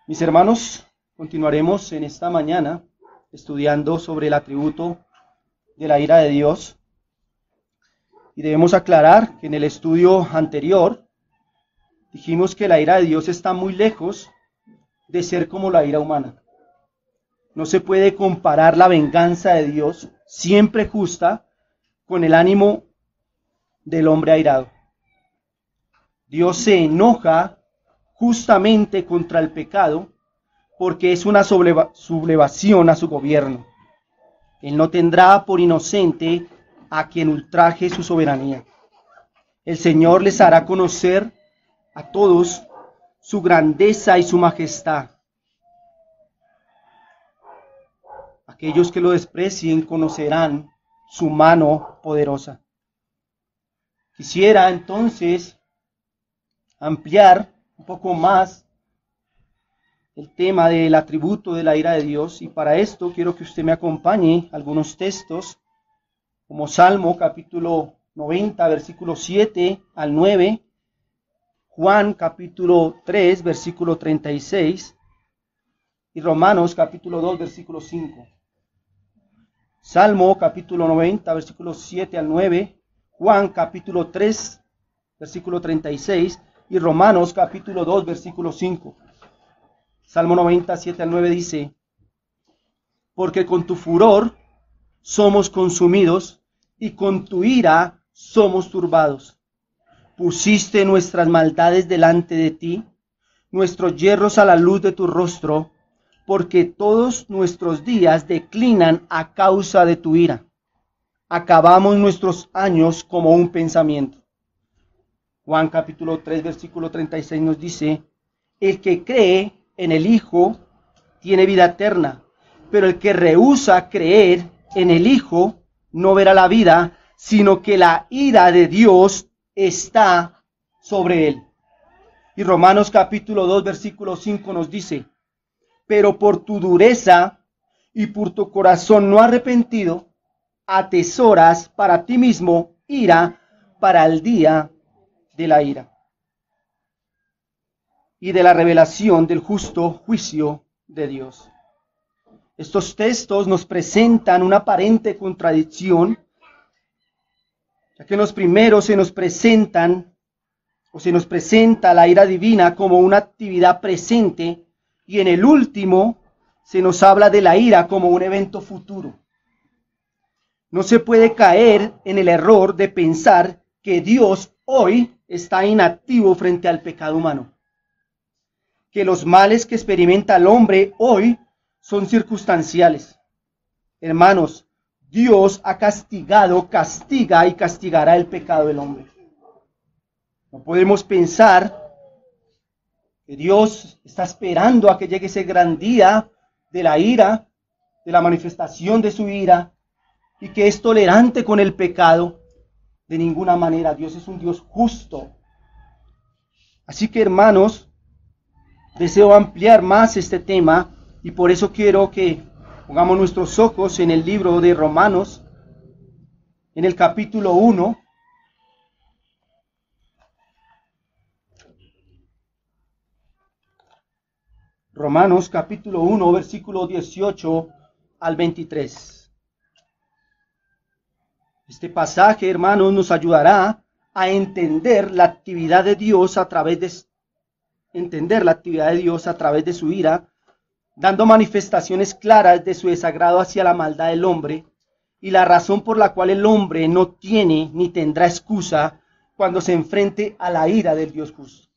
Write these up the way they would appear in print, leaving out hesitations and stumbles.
Mis hermanos, continuaremos en esta mañana estudiando sobre el atributo de la ira de Dios. Y debemos aclarar que en el estudio anterior dijimos que la ira de Dios está muy lejos de ser como la ira humana. No se puede comparar la venganza de Dios, siempre justa, con el ánimo del hombre airado. Dios se enoja justamente contra el pecado porque es una sublevación a su gobierno. Él no tendrá por inocente a quien ultraje su soberanía. El Señor les hará conocer a todos su grandeza y su majestad. Aquellos que lo desprecien conocerán su mano poderosa. Quisiera entonces ampliar un poco más el tema del atributo de la ira de Dios, y para esto quiero que usted me acompañe a algunos textos, como Salmo capítulo 90, versículo 7 al 9, Juan capítulo 3, versículo 36, y Romanos capítulo 2, versículo 5. Salmo capítulo 90, versículos 7 al 9, Juan capítulo 3, versículo 36, y Romanos capítulo 2, versículo 5. Salmo 90, 7 al 9 dice: porque con tu furor somos consumidos, y con tu ira somos turbados. Pusiste nuestras maldades delante de ti, nuestros yerros a la luz de tu rostro, porque todos nuestros días declinan a causa de tu ira. Acabamos nuestros años como un pensamiento. Juan capítulo 3, versículo 36 nos dice: el que cree en el Hijo tiene vida eterna, pero el que rehúsa creer en el Hijo no verá la vida, sino que la ira de Dios está sobre él. Y Romanos capítulo 2, versículo 5 nos dice: pero por tu dureza y por tu corazón no arrepentido, atesoras para ti mismo ira para el día de la ira y de la revelación del justo juicio de Dios. Estos textos nos presentan una aparente contradicción, ya que en los primeros se nos presenta la ira divina como una actividad presente, y en el último se nos habla de la ira como un evento futuro. No se puede caer en el error de pensar que Dios hoy está inactivo frente al pecado humano, que los males que experimenta el hombre hoy son circunstanciales. Hermanos, Dios ha castigado, castiga y castigará el pecado del hombre. No podemos pensar que Dios está esperando a que llegue ese gran día de la ira, de la manifestación de su ira, y que es tolerante con el pecado. De ninguna manera. Dios es un Dios justo. Así que, hermanos, deseo ampliar más este tema, y por eso quiero que pongamos nuestros ojos en el libro de Romanos, en el capítulo 1. Romanos capítulo 1, versículo 18 al 23. Este pasaje, hermanos, nos ayudará a entender la actividad de Dios a través de su ira, dando manifestaciones claras de su desagrado hacia la maldad del hombre y la razón por la cual el hombre no tiene ni tendrá excusa cuando se enfrente a la ira del Dios justo.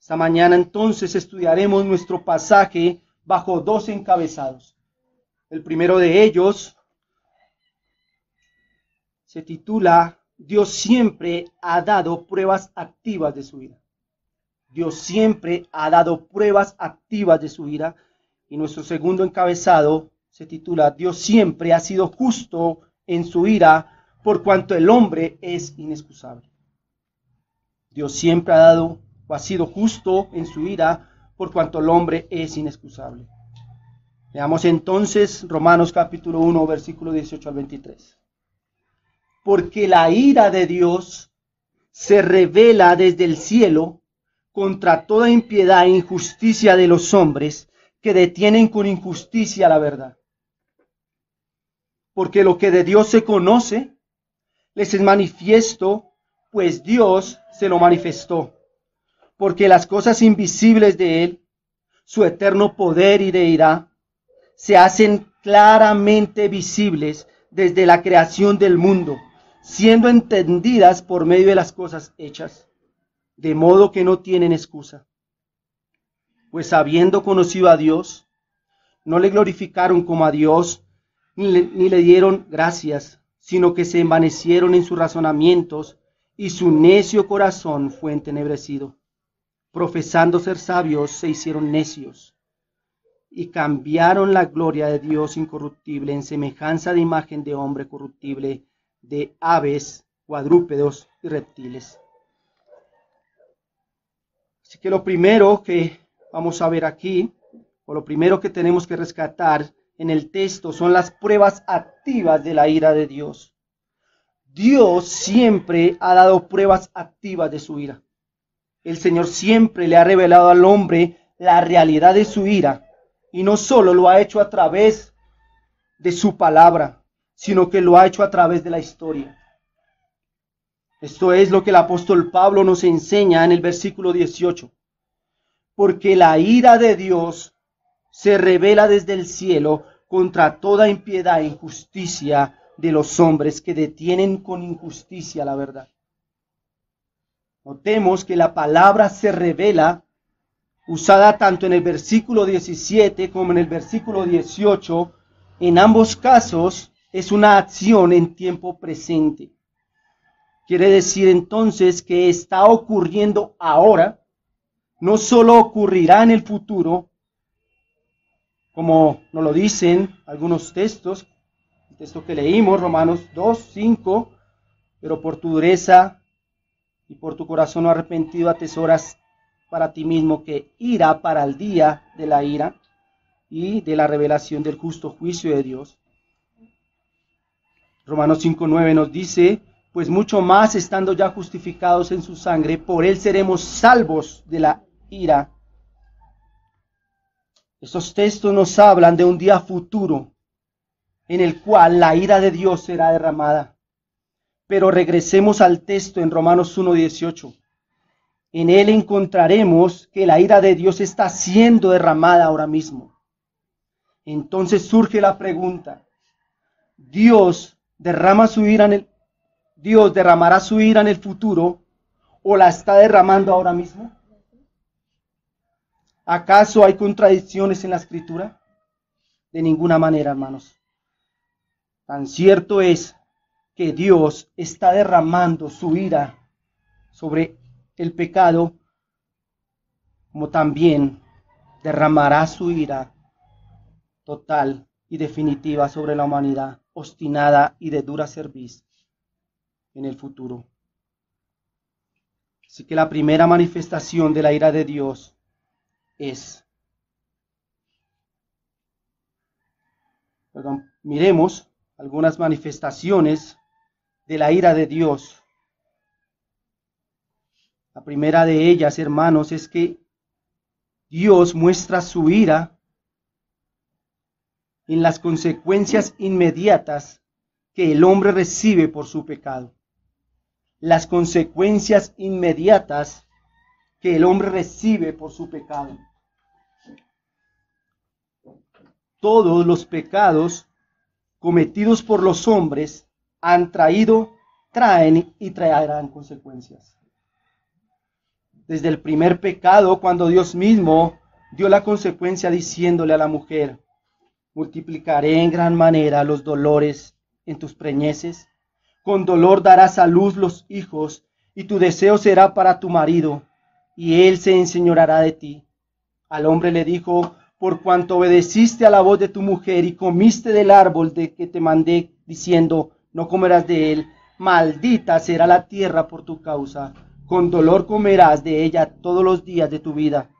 Esta mañana entonces estudiaremos nuestro pasaje bajo dos encabezados. El primero de ellos se titula: Dios siempre ha dado pruebas activas de su ira. Dios siempre ha dado pruebas activas de su ira. Y nuestro segundo encabezado se titula: Dios siempre ha sido justo en su ira, por cuanto el hombre es inexcusable. Dios siempre ha sido justo en su ira, por cuanto el hombre es inexcusable. Veamos entonces Romanos capítulo 1, versículo 18 al 23. Porque la ira de Dios se revela desde el cielo contra toda impiedad e injusticia de los hombres que detienen con injusticia la verdad. Porque lo que de Dios se conoce les es manifiesto, pues Dios se lo manifestó. Porque las cosas invisibles de Él, su eterno poder y deidad, se hacen claramente visibles desde la creación del mundo, siendo entendidas por medio de las cosas hechas, de modo que no tienen excusa. Pues habiendo conocido a Dios, no le glorificaron como a Dios, ni le dieron gracias, sino que se envanecieron en sus razonamientos, y su necio corazón fue entenebrecido. Profesando ser sabios, se hicieron necios, y cambiaron la gloria de Dios incorruptible en semejanza de imagen de hombre corruptible, de aves, cuadrúpedos y reptiles. Así que lo primero que vamos a ver aquí, o lo primero que tenemos que rescatar en el texto, son las pruebas activas de la ira de Dios. Dios siempre ha dado pruebas activas de su ira. El Señor siempre le ha revelado al hombre la realidad de su ira, y no solo lo ha hecho a través de su palabra, sino que lo ha hecho a través de la historia. Esto es lo que el apóstol Pablo nos enseña en el versículo 18. Porque la ira de Dios se revela desde el cielo contra toda impiedad e injusticia de los hombres que detienen con injusticia la verdad. Notemos que la palabra se revela, usada tanto en el versículo 17 como en el versículo 18, en ambos casos es una acción en tiempo presente. Quiere decir entonces que está ocurriendo ahora, no solo ocurrirá en el futuro, como nos lo dicen algunos textos, el texto que leímos, Romanos 2, 5, pero por tu dureza y por tu corazón no arrepentido atesoras para ti mismo que ira para el día de la ira y de la revelación del justo juicio de Dios. Romanos 5:9 nos dice, pues mucho más estando ya justificados en su sangre, por él seremos salvos de la ira. Estos textos nos hablan de un día futuro en el cual la ira de Dios será derramada. Pero regresemos al texto en Romanos 1:18. En él encontraremos que la ira de Dios está siendo derramada ahora mismo. Entonces surge la pregunta, ¿Dios derramará su ira en el futuro o la está derramando ahora mismo? ¿Acaso hay contradicciones en la Escritura? De ninguna manera, hermanos. Tan cierto es que Dios está derramando su ira sobre el pecado, como también derramará su ira total y definitiva sobre la humanidad, obstinada y de dura cerviz en el futuro. Así que la primera manifestación de la ira de Dios miremos algunas manifestaciones de la ira de Dios. La primera de ellas, hermanos, es que Dios muestra su ira en las consecuencias inmediatas que el hombre recibe por su pecado. Las consecuencias inmediatas que el hombre recibe por su pecado. Todos los pecados cometidos por los hombres traen y traerán consecuencias. Desde el primer pecado, cuando Dios mismo dio la consecuencia diciéndole a la mujer, multiplicaré en gran manera los dolores en tus preñeces, con dolor darás a luz los hijos, y tu deseo será para tu marido, y él se enseñoreará de ti. Al hombre le dijo, por cuanto obedeciste a la voz de tu mujer y comiste del árbol de que te mandé, diciendo, no comerás de él, maldita será la tierra por tu causa, con dolor comerás de ella todos los días de tu vida.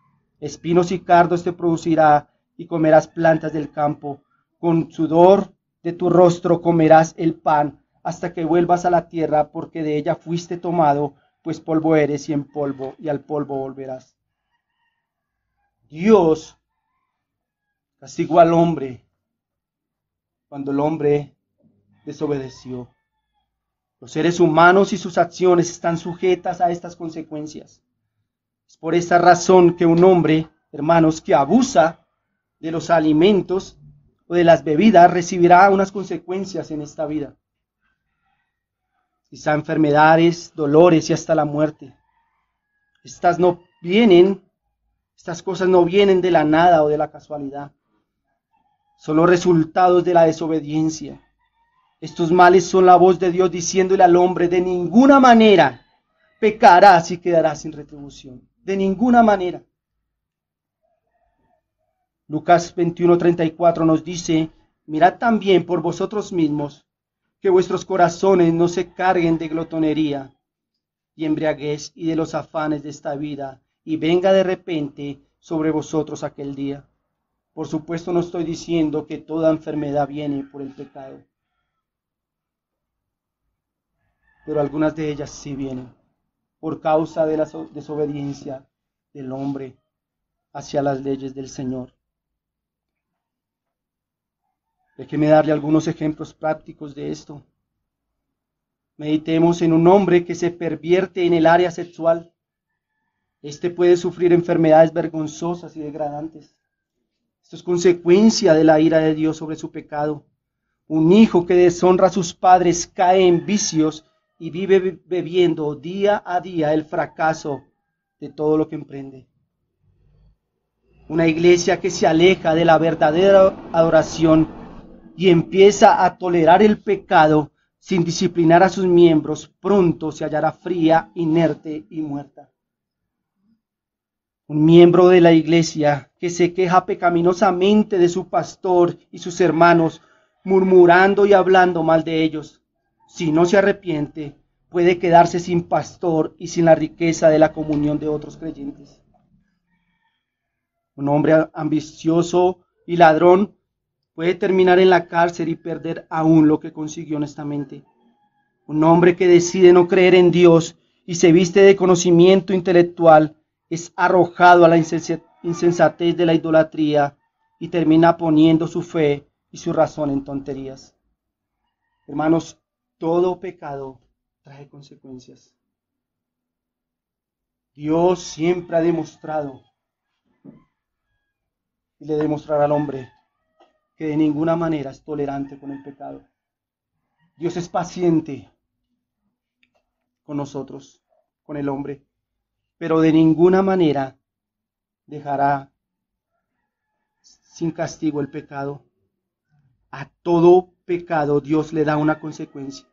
Espinos y cardos te producirá, y comerás plantas del campo. Con sudor de tu rostro comerás el pan, hasta que vuelvas a la tierra, porque de ella fuiste tomado, pues polvo eres y en polvo y al polvo volverás. Dios castigó al hombre cuando el hombre desobedeció. Los seres humanos y sus acciones están sujetas a estas consecuencias. Es por esta razón que un hombre, hermanos, que abusa de los alimentos o de las bebidas recibirá unas consecuencias en esta vida. Quizá enfermedades, dolores y hasta la muerte. Estas cosas no vienen de la nada o de la casualidad. Son los resultados de la desobediencia. Estos males son la voz de Dios diciéndole al hombre: de ninguna manera pecarás y quedarás sin retribución. De ninguna manera. Lucas 21:34 nos dice: mirad también por vosotros mismos, que vuestros corazones no se carguen de glotonería y embriaguez y de los afanes de esta vida, y venga de repente sobre vosotros aquel día. Por supuesto, no estoy diciendo que toda enfermedad viene por el pecado, pero algunas de ellas sí vienen por causa de la desobediencia del hombre hacia las leyes del Señor. Déjeme darle algunos ejemplos prácticos de esto. Meditemos en un hombre que se pervierte en el área sexual. Este puede sufrir enfermedades vergonzosas y degradantes. Esto es consecuencia de la ira de Dios sobre su pecado. Un hijo que deshonra a sus padres cae en vicios y vive bebiendo día a día el fracaso de todo lo que emprende. Una iglesia que se aleja de la verdadera adoración y empieza a tolerar el pecado sin disciplinar a sus miembros, pronto se hallará fría, inerte y muerta. Un miembro de la iglesia que se queja pecaminosamente de su pastor y sus hermanos, murmurando y hablando mal de ellos, si no se arrepiente, puede quedarse sin pastor y sin la riqueza de la comunión de otros creyentes. Un hombre ambicioso y ladrón puede terminar en la cárcel y perder aún lo que consiguió honestamente. Un hombre que decide no creer en Dios y se viste de conocimiento intelectual es arrojado a la insensatez de la idolatría y termina poniendo su fe y su razón en tonterías. Hermanos, todo pecado trae consecuencias. Dios siempre ha demostrado y le demostrará al hombre que de ninguna manera es tolerante con el pecado. Dios es paciente con nosotros, con el hombre, pero de ninguna manera dejará sin castigo el pecado. A todo pecado Dios le da una consecuencia.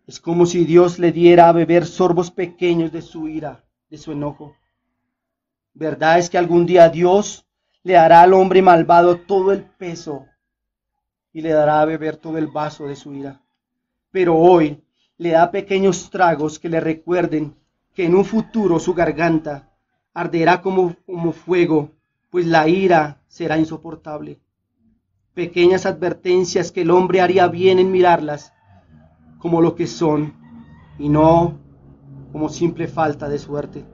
Es como si Dios le diera a beber sorbos pequeños de su ira, de su enojo. Verdad es que algún día Dios le dará al hombre malvado todo el peso y le dará a beber todo el vaso de su ira. Pero hoy le da pequeños tragos que le recuerden que en un futuro su garganta arderá como fuego, pues la ira será insoportable. Pequeñas advertencias que el hombre haría bien en mirarlas como lo que son y no como simple falta de suerte.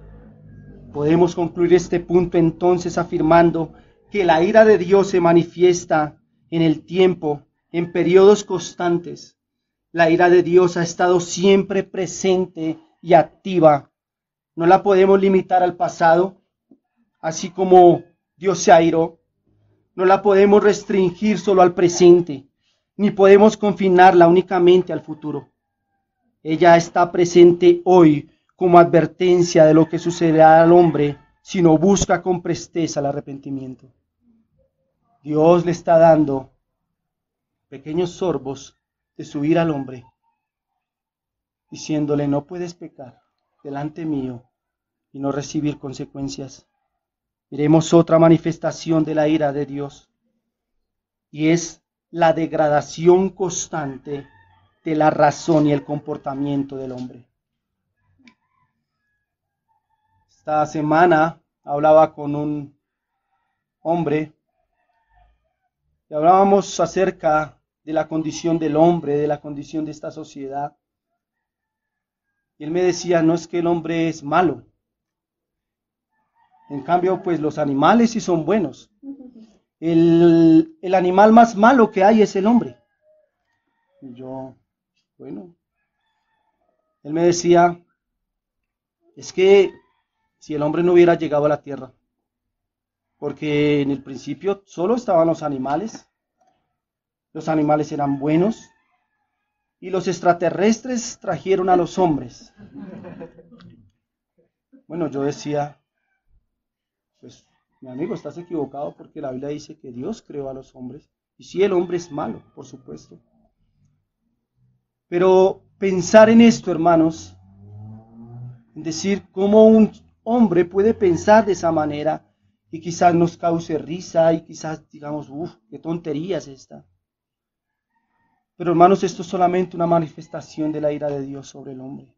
Podemos concluir este punto entonces afirmando que la ira de Dios se manifiesta en el tiempo, en periodos constantes. La ira de Dios ha estado siempre presente y activa. No la podemos limitar al pasado, así como Dios se airó. No la podemos restringir solo al presente, ni podemos confinarla únicamente al futuro. Ella está presente hoy como advertencia de lo que sucederá al hombre si no busca con presteza el arrepentimiento. Dios le está dando pequeños sorbos de su ira al hombre, diciéndole: no puedes pecar delante mío y no recibir consecuencias. Miremos otra manifestación de la ira de Dios, y es la degradación constante de la razón y el comportamiento del hombre. Esta semana hablaba con un hombre y hablábamos acerca de la condición del hombre, de la condición de esta sociedad. Y él me decía, no es que el hombre es malo. En cambio, pues los animales sí son buenos. El animal más malo que hay es el hombre. Y yo, bueno, él me decía, es que si el hombre no hubiera llegado a la tierra, porque en el principio solo estaban los animales eran buenos, y los extraterrestres trajeron a los hombres. Bueno, yo decía, pues mi amigo, estás equivocado porque la Biblia dice que Dios creó a los hombres, y sí, el hombre es malo, por supuesto. Pero pensar en esto, hermanos, en decir cómo un hombre puede pensar de esa manera, y quizás nos cause risa, y quizás digamos, qué tontería es esta. Pero hermanos, esto es solamente una manifestación de la ira de Dios sobre el hombre.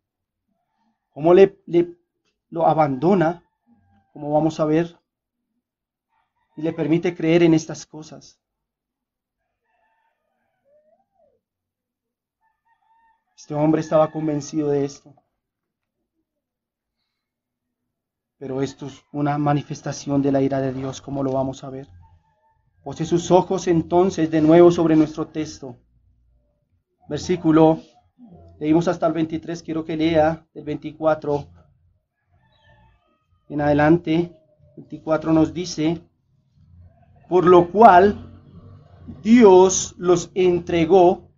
Cómo lo abandona, como vamos a ver, y le permite creer en estas cosas. Este hombre estaba convencido de esto. Pero esto es una manifestación de la ira de Dios, como lo vamos a ver. Pose sus ojos entonces de nuevo sobre nuestro texto. Versículo, leímos hasta el 23, quiero que lea el 24 en adelante. 24 nos dice, por lo cual Dios los entregó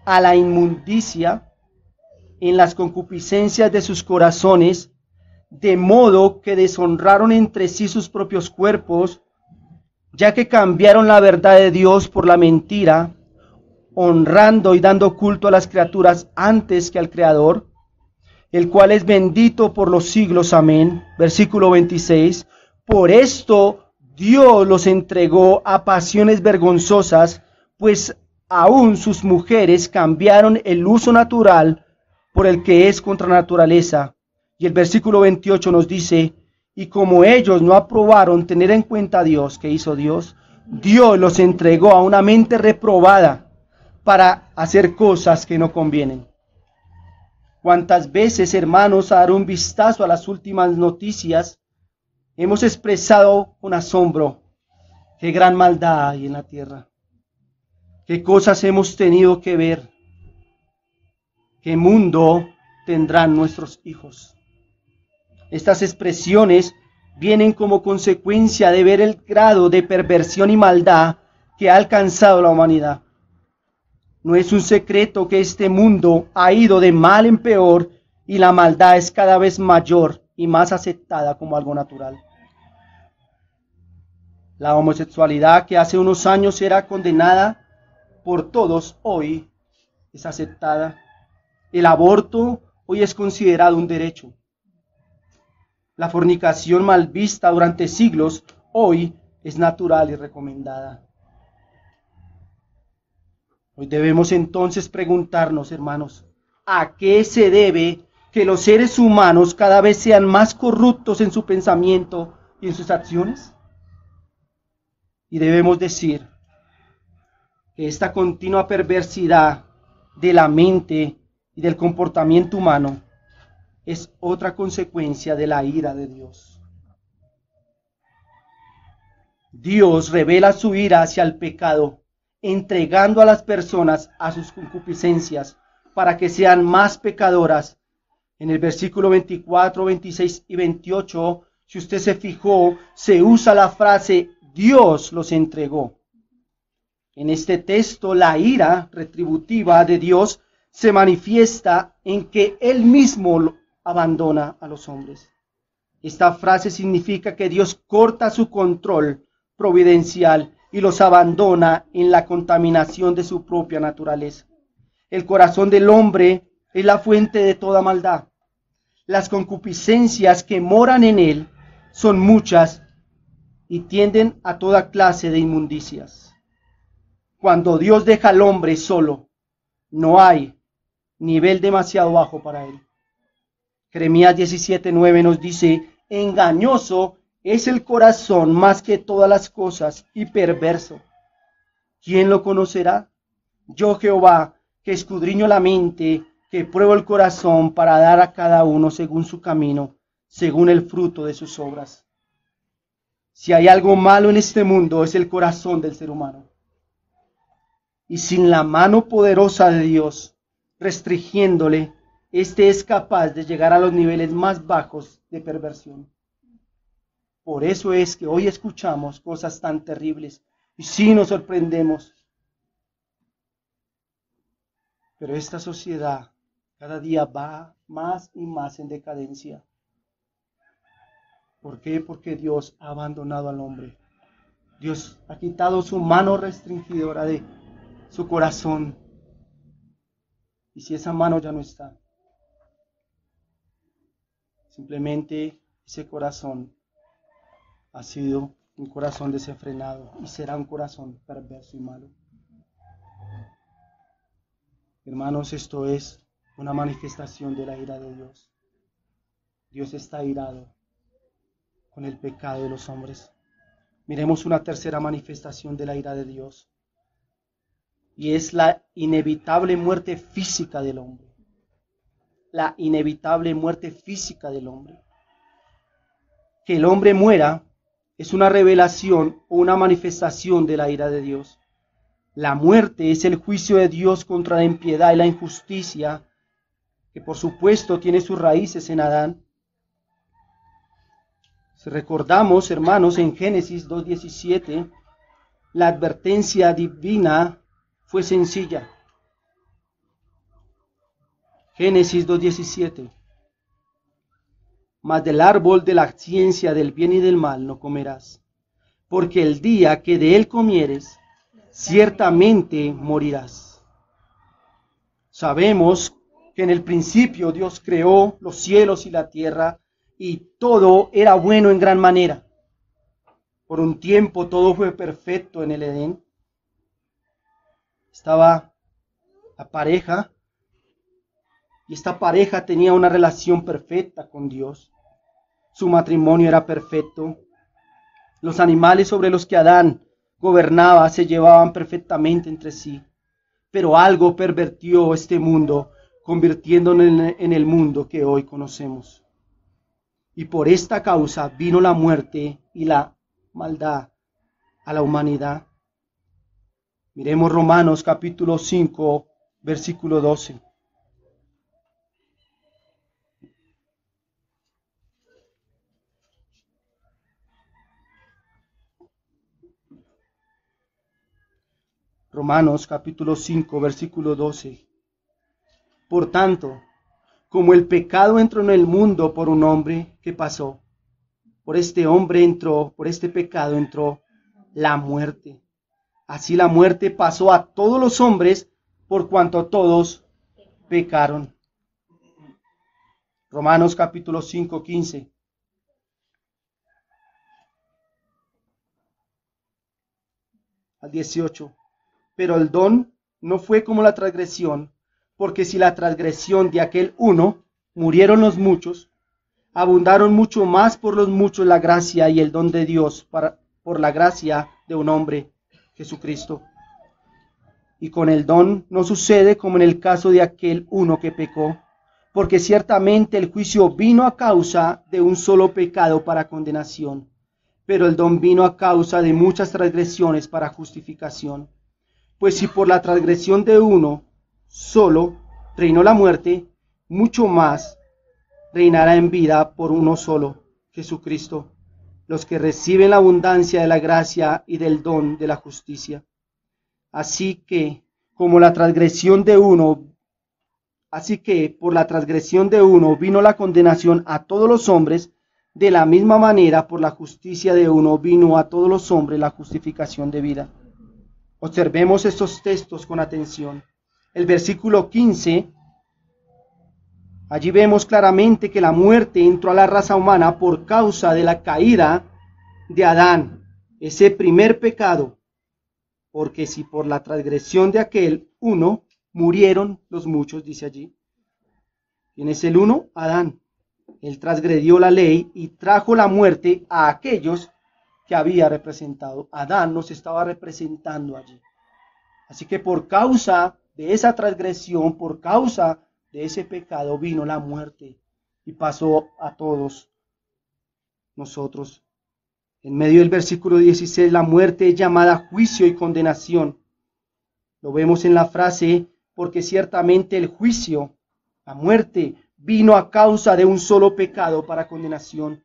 a la inmundicia en las concupiscencias de sus corazones, de modo que deshonraron entre sí sus propios cuerpos, ya que cambiaron la verdad de Dios por la mentira, honrando y dando culto a las criaturas antes que al Creador, el cual es bendito por los siglos. Amén. Versículo 26. Por esto Dios los entregó a pasiones vergonzosas, pues aún sus mujeres cambiaron el uso natural por el que es contra naturaleza. Y el versículo 28 nos dice, y como ellos no aprobaron tener en cuenta a Dios, ¿qué hizo Dios? Dios los entregó a una mente reprobada para hacer cosas que no convienen. ¿Cuántas veces, hermanos, a dar un vistazo a las últimas noticias, hemos expresado con asombro qué gran maldad hay en la tierra? ¿Qué cosas hemos tenido que ver? ¿Qué mundo tendrán nuestros hijos? Estas expresiones vienen como consecuencia de ver el grado de perversión y maldad que ha alcanzado la humanidad. No es un secreto que este mundo ha ido de mal en peor y la maldad es cada vez mayor y más aceptada como algo natural. La homosexualidad, que hace unos años era condenada por todos, hoy es aceptada. El aborto hoy es considerado un derecho. La fornicación, mal vista durante siglos, hoy es natural y recomendada. Hoy debemos entonces preguntarnos, hermanos, ¿a qué se debe que los seres humanos cada vez sean más corruptos en su pensamiento y en sus acciones? Y debemos decir que esta continua perversidad de la mente y del comportamiento humano es otra consecuencia de la ira de Dios. Dios revela su ira hacia el pecado, entregando a las personas a sus concupiscencias para que sean más pecadoras. En el versículo 24, 26 y 28, si usted se fijó, se usa la frase Dios los entregó. En este texto, la ira retributiva de Dios se manifiesta en que Él mismo abandona a los hombres. Esta frase significa que Dios corta su control providencial y los abandona en la contaminación de su propia naturaleza. El corazón del hombre es la fuente de toda maldad. Las concupiscencias que moran en él son muchas y tienden a toda clase de inmundicias. Cuando Dios deja al hombre solo, no hay nivel demasiado bajo para él. Jeremías 17:9 nos dice, engañoso es el corazón más que todas las cosas y perverso. ¿Quién lo conocerá? Yo, Jehová, que escudriño la mente, que prueba el corazón para dar a cada uno según su camino, según el fruto de sus obras. Si hay algo malo en este mundo, es el corazón del ser humano. Y sin la mano poderosa de Dios, restringiéndole, este es capaz de llegar a los niveles más bajos de perversión. Por eso es que hoy escuchamos cosas tan terribles y sí nos sorprendemos. Pero esta sociedad cada día va más y más en decadencia. ¿Por qué? Porque Dios ha abandonado al hombre. Dios ha quitado su mano restringidora de su corazón. Y si esa mano ya no está, simplemente ese corazón ha sido un corazón desenfrenado y será un corazón perverso y malo. Hermanos, esto es una manifestación de la ira de Dios. Dios está airado con el pecado de los hombres. Miremos una tercera manifestación de la ira de Dios, y es la inevitable muerte física del hombre. La inevitable muerte física del hombre. Que el hombre muera es una revelación o una manifestación de la ira de Dios. La muerte es el juicio de Dios contra la impiedad y la injusticia, que por supuesto tiene sus raíces en Adán. Si recordamos, hermanos, en Génesis 2:17, la advertencia divina fue sencilla. Génesis 2:17. Mas del árbol de la ciencia del bien y del mal no comerás, porque el día que de él comieres, ciertamente morirás. Sabemos que en el principio Dios creó los cielos y la tierra, y todo era bueno en gran manera. Por un tiempo todo fue perfecto en el Edén. Estaba la pareja, y esta pareja tenía una relación perfecta con Dios. Su matrimonio era perfecto. Los animales sobre los que Adán gobernaba se llevaban perfectamente entre sí. Pero algo pervertió este mundo, convirtiéndolo en el mundo que hoy conocemos. Y por esta causa vino la muerte y la maldad a la humanidad. Miremos Romanos capítulo 5, versículo 12. Romanos capítulo 5, versículo 12. Por tanto, como el pecado entró en el mundo por un hombre, ¿qué pasó? Por este hombre entró, por este pecado entró la muerte. Así la muerte pasó a todos los hombres por cuanto todos pecaron. Romanos capítulo 5, 15. Al 18. Pero el don no fue como la transgresión, porque si la transgresión de aquel uno murieron los muchos, abundaron mucho más por los muchos la gracia y el don de Dios por la gracia de un hombre, Jesucristo. Y con el don no sucede como en el caso de aquel uno que pecó, porque ciertamente el juicio vino a causa de un solo pecado para condenación, pero el don vino a causa de muchas transgresiones para justificación. Pues si por la transgresión de uno solo reinó la muerte, mucho más reinará en vida por uno solo, Jesucristo, los que reciben la abundancia de la gracia y del don de la justicia. Así que por la transgresión de uno vino la condenación a todos los hombres, de la misma manera por la justicia de uno vino a todos los hombres la justificación de vida. Observemos estos textos con atención. El versículo 15, allí vemos claramente que la muerte entró a la raza humana por causa de la caída de Adán, ese primer pecado. Porque si por la transgresión de aquel uno murieron los muchos, dice allí. ¿Quién es el uno? Adán. Él transgredió la ley y trajo la muerte a aquellos que había representado. Adán nos estaba representando allí. Así que por causa de esa transgresión, por causa de ese pecado vino la muerte y pasó a todos nosotros. En medio del versículo 16, la muerte es llamada juicio y condenación. Lo vemos en la frase, porque ciertamente el juicio, la muerte, vino a causa de un solo pecado para condenación.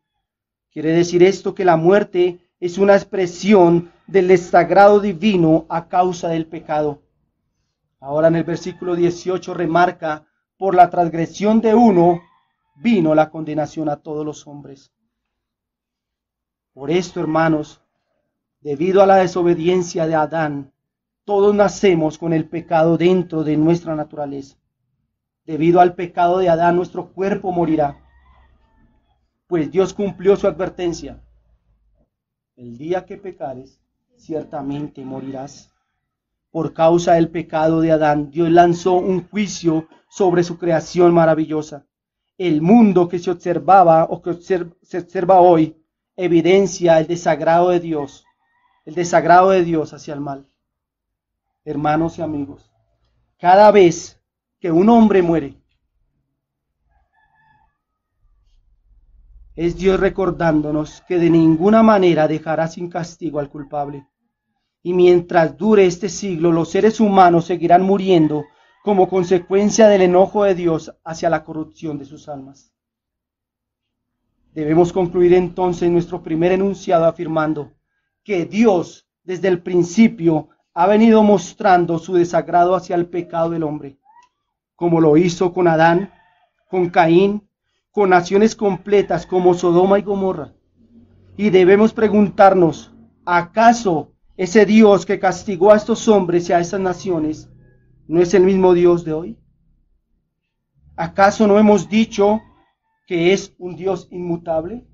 Quiere decir esto que la muerte es una expresión del desagrado divino a causa del pecado. Ahora en el versículo 18 remarca, por la transgresión de uno vino la condenación a todos los hombres. Por esto, hermanos, debido a la desobediencia de Adán, todos nacemos con el pecado dentro de nuestra naturaleza. Debido al pecado de Adán, nuestro cuerpo morirá. Pues Dios cumplió su advertencia. El día que pecares, ciertamente morirás. Por causa del pecado de Adán, Dios lanzó un juicio sobre su creación maravillosa. El mundo que se observaba o que se observa hoy evidencia el desagrado de Dios hacia el mal. Hermanos y amigos, cada vez que un hombre muere, es Dios recordándonos que de ninguna manera dejará sin castigo al culpable. Y mientras dure este siglo, los seres humanos seguirán muriendo como consecuencia del enojo de Dios hacia la corrupción de sus almas. Debemos concluir entonces nuestro primer enunciado afirmando que Dios desde el principio ha venido mostrando su desagrado hacia el pecado del hombre, como lo hizo con Adán, con Caín, con naciones completas como Sodoma y Gomorra. Y debemos preguntarnos, ¿acaso ese Dios que castigó a estos hombres y a estas naciones no es el mismo Dios de hoy? ¿Acaso no hemos dicho que es un Dios inmutable,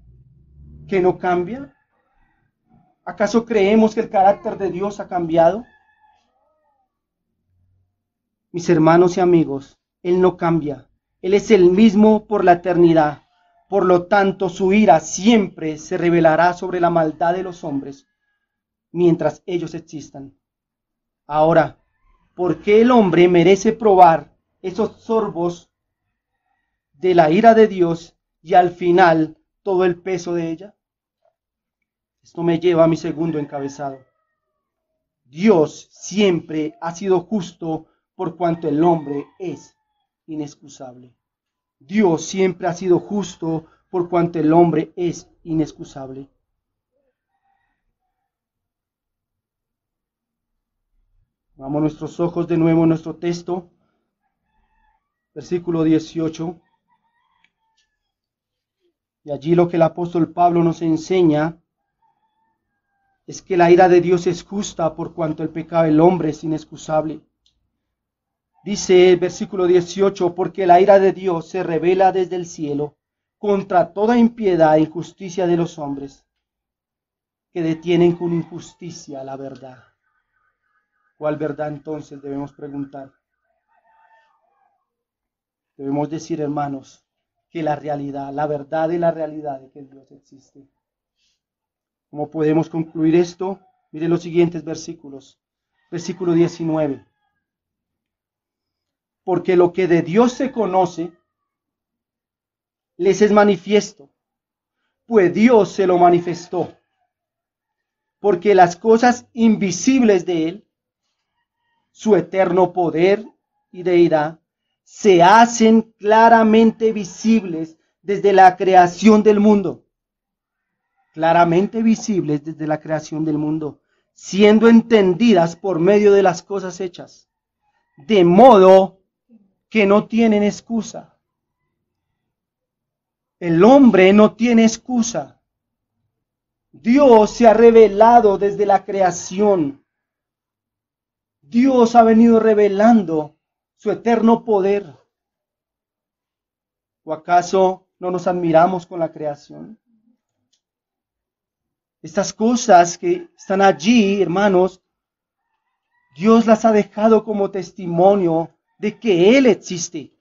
que no cambia? ¿Acaso creemos que el carácter de Dios ha cambiado? Mis hermanos y amigos, Él no cambia. Él es el mismo por la eternidad. Por lo tanto, su ira siempre se revelará sobre la maldad de los hombres mientras ellos existan. Ahora, ¿por qué el hombre merece probar esos sorbos de la ira de Dios y al final todo el peso de ella? Esto me lleva a mi segundo encabezado. Dios siempre ha sido justo por cuanto el hombre es inexcusable. Dios siempre ha sido justo por cuanto el hombre es inexcusable. Vamos nuestros ojos de nuevo a nuestro texto, versículo 18. Y allí lo que el apóstol Pablo nos enseña es que la ira de Dios es justa por cuanto el pecado del hombre es inexcusable. Dice el versículo 18, porque la ira de Dios se revela desde el cielo contra toda impiedad e injusticia de los hombres, que detienen con injusticia la verdad. ¿Cuál verdad entonces debemos preguntar? Debemos decir, hermanos, que la realidad, la verdad y la realidad de que Dios existe. ¿Cómo podemos concluir esto? Miren los siguientes versículos. Versículo 19. Porque lo que de Dios se conoce, les es manifiesto, pues Dios se lo manifestó. Porque las cosas invisibles de Él, su eterno poder y deidad, se hacen claramente visibles desde la creación del mundo. Claramente visibles desde la creación del mundo, siendo entendidas por medio de las cosas hechas, de modo que no tienen excusa. El hombre no tiene excusa. Dios se ha revelado desde la creación. Dios ha venido revelando su eterno poder. ¿O acaso no nos admiramos con la creación? Estas cosas que están allí, hermanos, Dios las ha dejado como testimonio de que Él existe.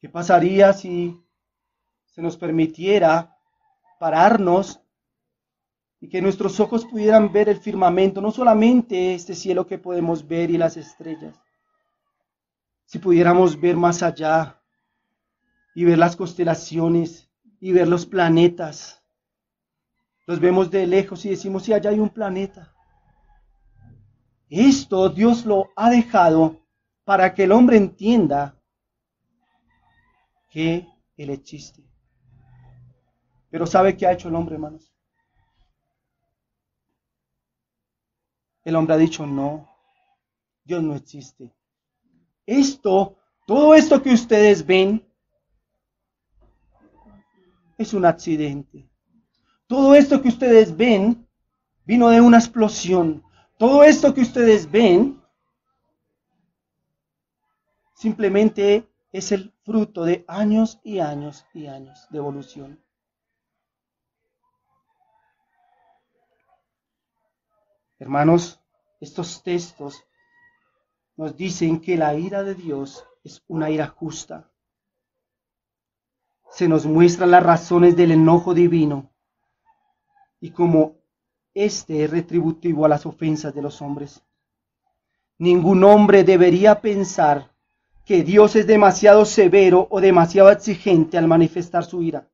¿Qué pasaría si se nos permitiera pararnos y que nuestros ojos pudieran ver el firmamento, no solamente este cielo que podemos ver y las estrellas, Si pudiéramos ver más allá y ver las constelaciones y ver los planetas, los vemos de lejos y decimos, sí, allá hay un planeta. Esto Dios lo ha dejado para que el hombre entienda que Él existe. Pero ¿sabe qué ha hecho el hombre, hermanos? El hombre ha dicho, no, Dios no existe. Todo esto que ustedes ven, es un accidente. Todo esto que ustedes ven vino de una explosión. Todo esto que ustedes ven simplemente es el fruto de años y años y años de evolución. Hermanos, estos textos nos dicen que la ira de Dios es una ira justa. Se nos muestran las razones del enojo divino y cómo este es retributivo a las ofensas de los hombres. Ningún hombre debería pensar que Dios es demasiado severo o demasiado exigente al manifestar su ira.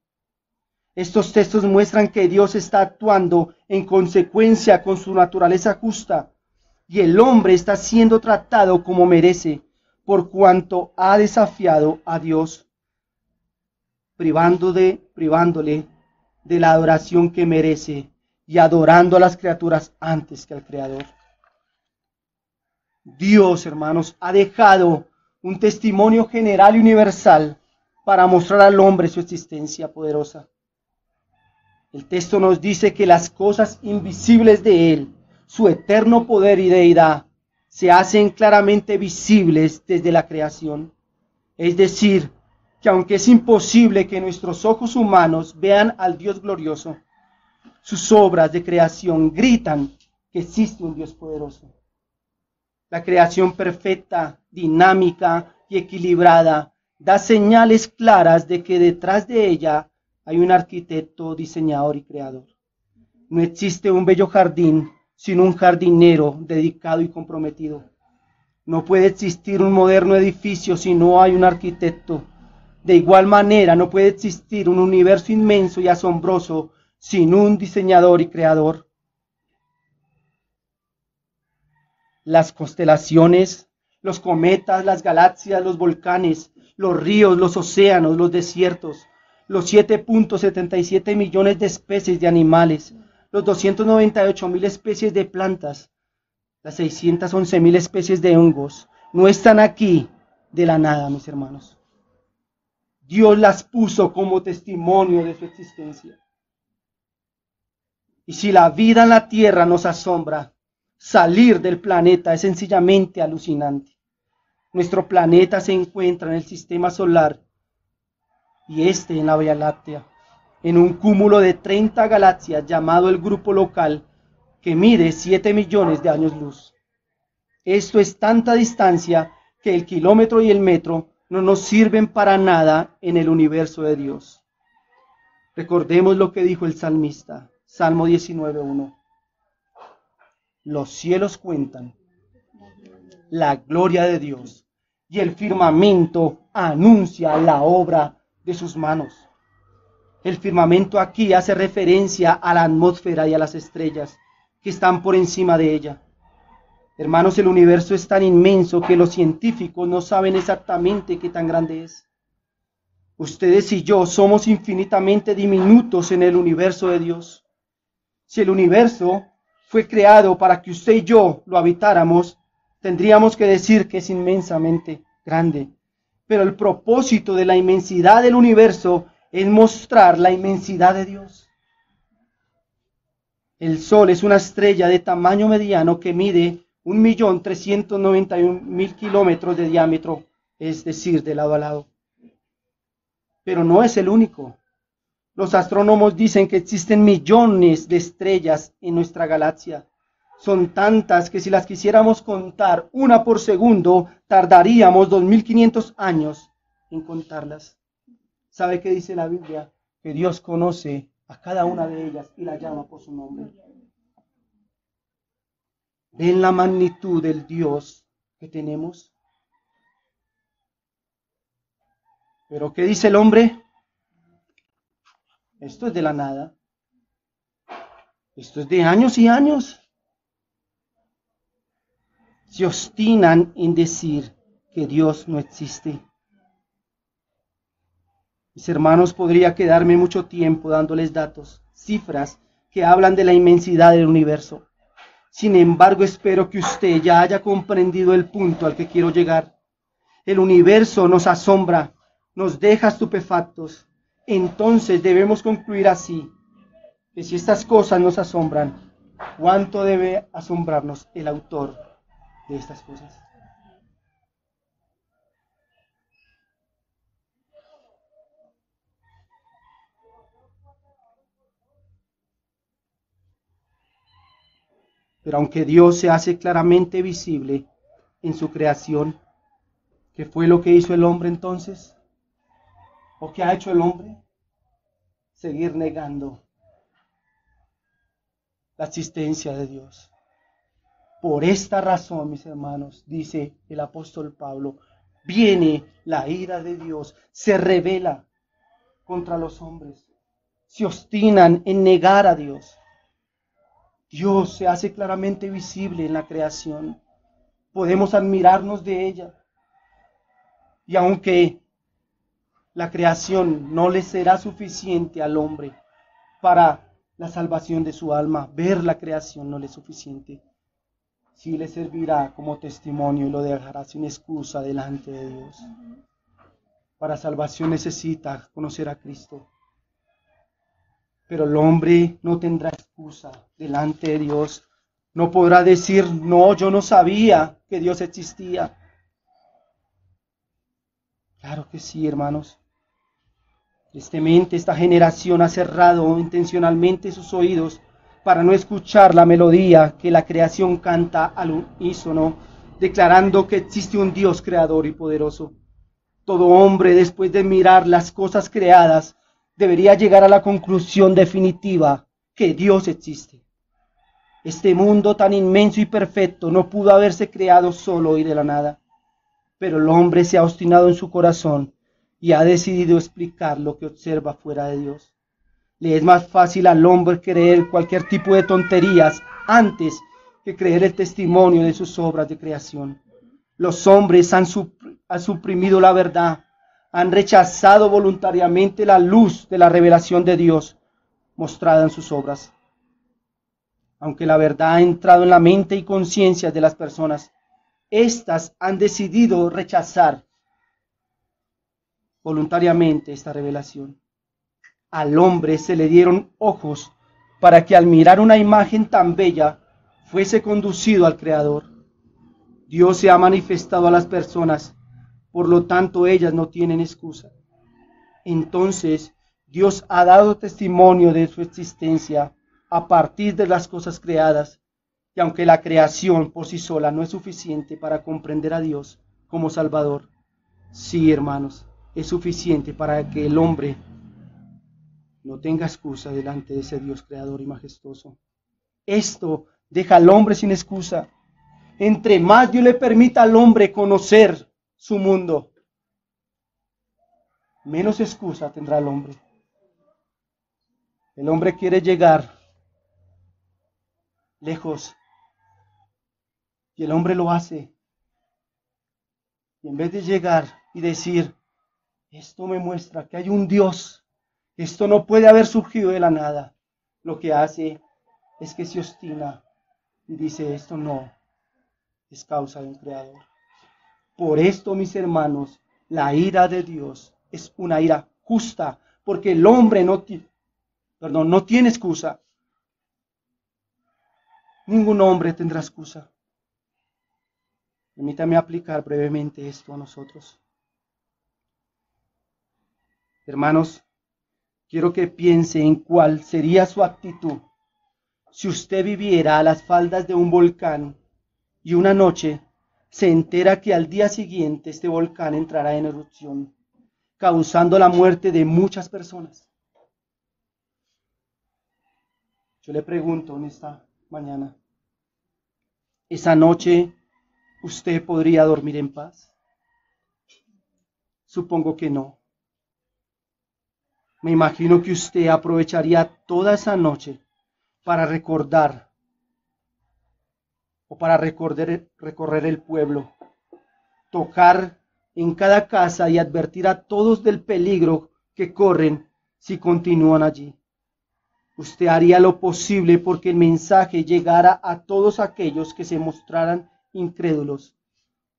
Estos textos muestran que Dios está actuando en consecuencia con su naturaleza justa y el hombre está siendo tratado como merece por cuanto ha desafiado a Dios, privándole de la adoración que merece y adorando a las criaturas antes que al Creador. Dios, hermanos, ha dejado un testimonio general y universal para mostrar al hombre su existencia poderosa. El texto nos dice que las cosas invisibles de Él, su eterno poder y deidad, se hacen claramente visibles desde la creación. Es decir, que aunque es imposible que nuestros ojos humanos vean al Dios glorioso, sus obras de creación gritan que existe un Dios poderoso. La creación perfecta, dinámica y equilibrada da señales claras de que detrás de ella hay un arquitecto, diseñador y creador. No existe un bello jardín sin un jardinero dedicado y comprometido. No puede existir un moderno edificio si no hay un arquitecto. De igual manera, no puede existir un universo inmenso y asombroso sin un diseñador y creador. Las constelaciones, los cometas, las galaxias, los volcanes, los ríos, los océanos, los desiertos, los 7.77 millones de especies de animales, los 298.000 especies de plantas, las 611.000 especies de hongos, no están aquí de la nada, mis hermanos. Dios las puso como testimonio de su existencia. Y si la vida en la tierra nos asombra, salir del planeta es sencillamente alucinante. Nuestro planeta se encuentra en el sistema solar y este en la Vía Láctea, en un cúmulo de 30 galaxias llamado el Grupo Local, que mide 7 millones de años luz. Esto es tanta distancia que el kilómetro y el metro no nos sirven para nada en el universo de Dios. Recordemos lo que dijo el salmista, Salmo 19:1. Los cielos cuentan la gloria de Dios y el firmamento anuncia la obra de sus manos. El firmamento aquí hace referencia a la atmósfera y a las estrellas que están por encima de ella. Hermanos, el universo es tan inmenso que los científicos no saben exactamente qué tan grande es. Ustedes y yo somos infinitamente diminutos en el universo de Dios. Si el universo fue creado para que usted y yo lo habitáramos, tendríamos que decir que es inmensamente grande. Pero el propósito de la inmensidad del universo es mostrar la inmensidad de Dios. El Sol es una estrella de tamaño mediano que mide 1.391.000 kilómetros de diámetro, es decir, de lado a lado. Pero no es el único. Los astrónomos dicen que existen millones de estrellas en nuestra galaxia. Son tantas que si las quisiéramos contar una por segundo, tardaríamos 2.500 años en contarlas. ¿Sabe qué dice la Biblia? Que Dios conoce a cada una de ellas y la llama por su nombre. ¿Ven la magnitud del Dios que tenemos? Pero ¿qué dice el hombre? Esto es de la nada. Esto es de años y años. Se obstinan en decir que Dios no existe. Mis hermanos, podría quedarme mucho tiempo dándoles datos, cifras que hablan de la inmensidad del universo. Sin embargo, espero que usted ya haya comprendido el punto al que quiero llegar. El universo nos asombra, nos deja estupefactos. Entonces debemos concluir así, que si estas cosas nos asombran, ¿cuánto debe asombrarnos el autor de estas cosas? Pero aunque Dios se hace claramente visible en su creación, ¿qué fue lo que hizo el hombre entonces? ¿O qué ha hecho el hombre? Seguir negando la existencia de Dios. Por esta razón, mis hermanos, dice el apóstol Pablo, viene la ira de Dios, se revela contra los hombres, se obstinan en negar a Dios. Dios se hace claramente visible en la creación. Podemos admirarnos de ella. Y aunque la creación no le será suficiente al hombre para la salvación de su alma, ver la creación no le es suficiente. Sí le servirá como testimonio y lo dejará sin excusa delante de Dios. Para salvación necesita conocer a Cristo. Pero el hombre no tendrá excusa delante de Dios. No podrá decir, no, yo no sabía que Dios existía. Claro que sí, hermanos. Tristemente, esta generación ha cerrado intencionalmente sus oídos para no escuchar la melodía que la creación canta al unísono, declarando que existe un Dios creador y poderoso. Todo hombre, después de mirar las cosas creadas, debería llegar a la conclusión definitiva que Dios existe. Este mundo tan inmenso y perfecto no pudo haberse creado solo y de la nada, pero el hombre se ha obstinado en su corazón y ha decidido explicar lo que observa fuera de Dios. Le es más fácil al hombre creer cualquier tipo de tonterías antes que creer el testimonio de sus obras de creación. Los hombres han suprimido la verdad, han rechazado voluntariamente la luz de la revelación de Dios mostrada en sus obras. Aunque la verdad ha entrado en la mente y conciencia de las personas, éstas han decidido rechazar voluntariamente esta revelación. Al hombre se le dieron ojos para que al mirar una imagen tan bella fuese conducido al Creador. Dios se ha manifestado a las personas, por lo tanto ellas no tienen excusa. Entonces Dios ha dado testimonio de su existencia a partir de las cosas creadas, y aunque la creación por sí sola no es suficiente para comprender a Dios como Salvador, sí, hermanos, es suficiente para que el hombre no tenga excusa delante de ese Dios creador y majestuoso. Esto deja al hombre sin excusa. Entre más Dios le permita al hombre conocer su mundo, menos excusa tendrá el hombre. El hombre quiere llegar lejos y el hombre lo hace. Y en vez de llegar y decir, esto me muestra que hay un Dios, esto no puede haber surgido de la nada, lo que hace es que se obstina y dice, esto no es causa de un creador. Por esto, mis hermanos, la ira de Dios es una ira justa, porque el hombre no tiene excusa. Ningún hombre tendrá excusa. Permítame aplicar brevemente esto a nosotros. Hermanos, quiero que piense en cuál sería su actitud si usted viviera a las faldas de un volcán y una noche se entera que al día siguiente este volcán entrará en erupción, causando la muerte de muchas personas. Yo le pregunto en esta mañana, ¿esa noche usted podría dormir en paz? Supongo que no. Me imagino que usted aprovecharía toda esa noche para recordar o para recorrer el pueblo, tocar en cada casa y advertir a todos del peligro que corren si continúan allí. Usted haría lo posible porque el mensaje llegara a todos aquellos que se mostraran incrédulos.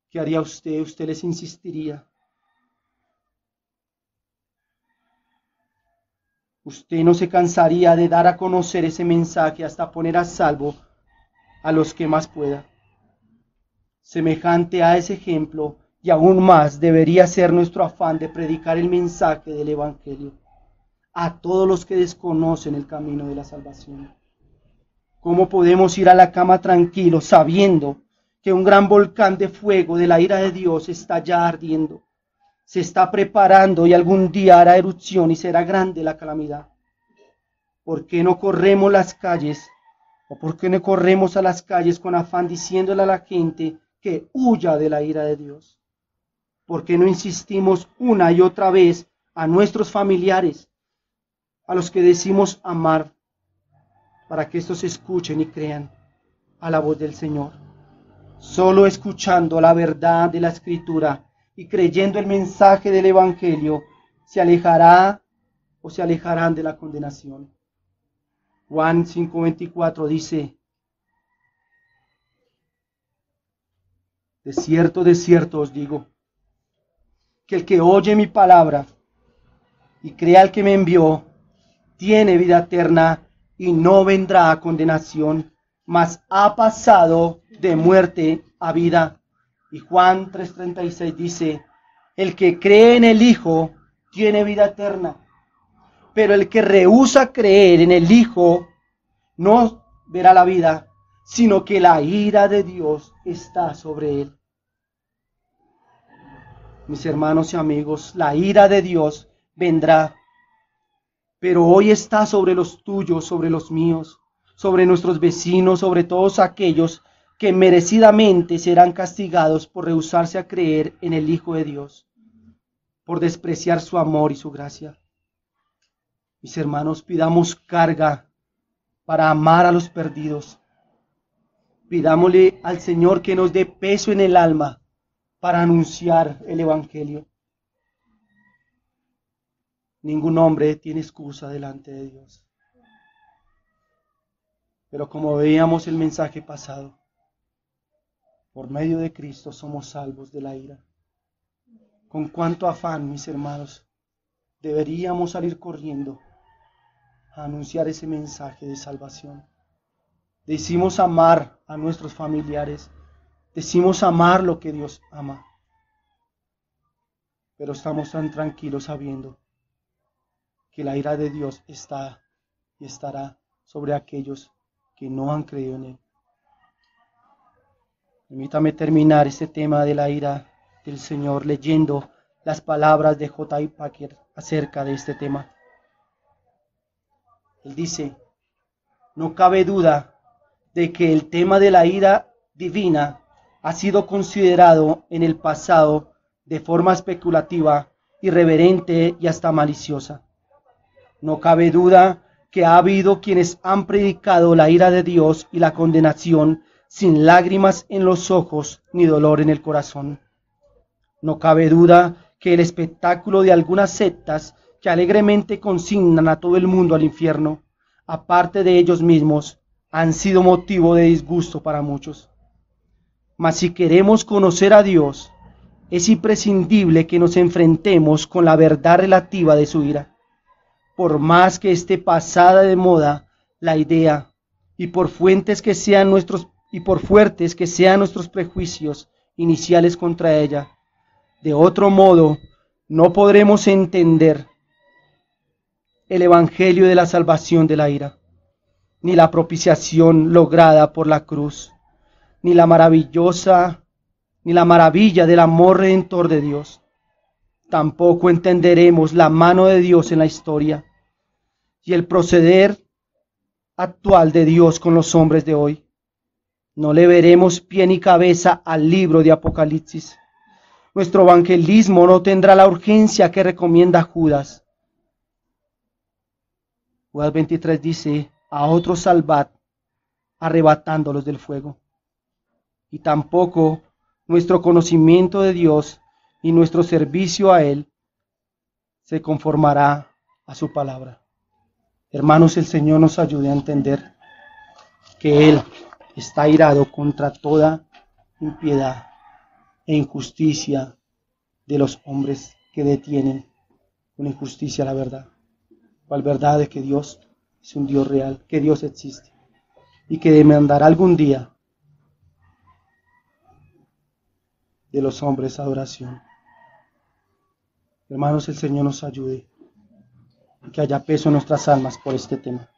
¿Qué haría usted? Usted les insistiría. Usted no se cansaría de dar a conocer ese mensaje hasta poner a salvo a los que más pueda. Semejante a ese ejemplo y aún más debería ser nuestro afán de predicar el mensaje del Evangelio a todos los que desconocen el camino de la salvación. ¿Cómo podemos ir a la cama tranquilos sabiendo que un gran volcán de fuego de la ira de Dios está ya ardiendo? Se está preparando y algún día hará erupción y será grande la calamidad. ¿Por qué no corremos las calles? ¿O por qué no corremos a las calles con afán diciéndole a la gente que huya de la ira de Dios? ¿Por qué no insistimos una y otra vez a nuestros familiares, a los que decimos amar, para que estos escuchen y crean a la voz del Señor? Solo escuchando la verdad de la Escritura y creyendo el mensaje del Evangelio, se alejará o se alejarán de la condenación. Juan 5:24 dice: de cierto os digo, que el que oye mi palabra y crea al que me envió, tiene vida eterna y no vendrá a condenación, mas ha pasado de muerte a vida. Y Juan 3:36 dice: el que cree en el Hijo tiene vida eterna, pero el que rehúsa creer en el Hijo no verá la vida, sino que la ira de Dios está sobre él. Mis hermanos y amigos, la ira de Dios vendrá, pero hoy está sobre los tuyos, sobre los míos, sobre nuestros vecinos, sobre todos aquellos que merecidamente serán castigados por rehusarse a creer en el Hijo de Dios, por despreciar su amor y su gracia. Mis hermanos, pidamos carga para amar a los perdidos. Pidámosle al Señor que nos dé peso en el alma para anunciar el Evangelio. Ningún hombre tiene excusa delante de Dios. Pero como veíamos el mensaje pasado, por medio de Cristo somos salvos de la ira. Con cuánto afán, mis hermanos, deberíamos salir corriendo a anunciar ese mensaje de salvación. Decimos amar a nuestros familiares, decimos amar lo que Dios ama, pero estamos tan tranquilos sabiendo que la ira de Dios está y estará sobre aquellos que no han creído en Él. Permítame terminar este tema de la ira del Señor leyendo las palabras de J.I. Packer acerca de este tema. Él dice: no cabe duda de que el tema de la ira divina ha sido considerado en el pasado de forma especulativa, irreverente y hasta maliciosa. No cabe duda que ha habido quienes han predicado la ira de Dios y la condenación sin lágrimas en los ojos ni dolor en el corazón. No cabe duda que el espectáculo de algunas sectas que alegremente consignan a todo el mundo al infierno, aparte de ellos mismos, han sido motivo de disgusto para muchos. Mas si queremos conocer a Dios, es imprescindible que nos enfrentemos con la verdad relativa de su ira. Por más que esté pasada de moda la idea, y por fuertes que sean nuestros prejuicios iniciales contra ella, de otro modo no podremos entender el evangelio de la salvación de la ira, ni la propiciación lograda por la cruz, ni la maravilla del amor redentor de Dios. Tampoco entenderemos la mano de Dios en la historia y el proceder actual de Dios con los hombres de hoy. No le veremos pie ni cabeza al libro de Apocalipsis. Nuestro evangelismo no tendrá la urgencia que recomienda Judas. Judas 23 dice, a otros salvad, arrebatándolos del fuego. Y tampoco nuestro conocimiento de Dios y nuestro servicio a Él se conformará a su palabra. Hermanos, el Señor nos ayude a entender que Él está irado contra toda impiedad e injusticia de los hombres que detienen con injusticia la verdad. La verdad de que Dios es un Dios real, que Dios existe y que demandará algún día de los hombres adoración. Hermanos, el Señor nos ayude y que haya peso en nuestras almas por este tema.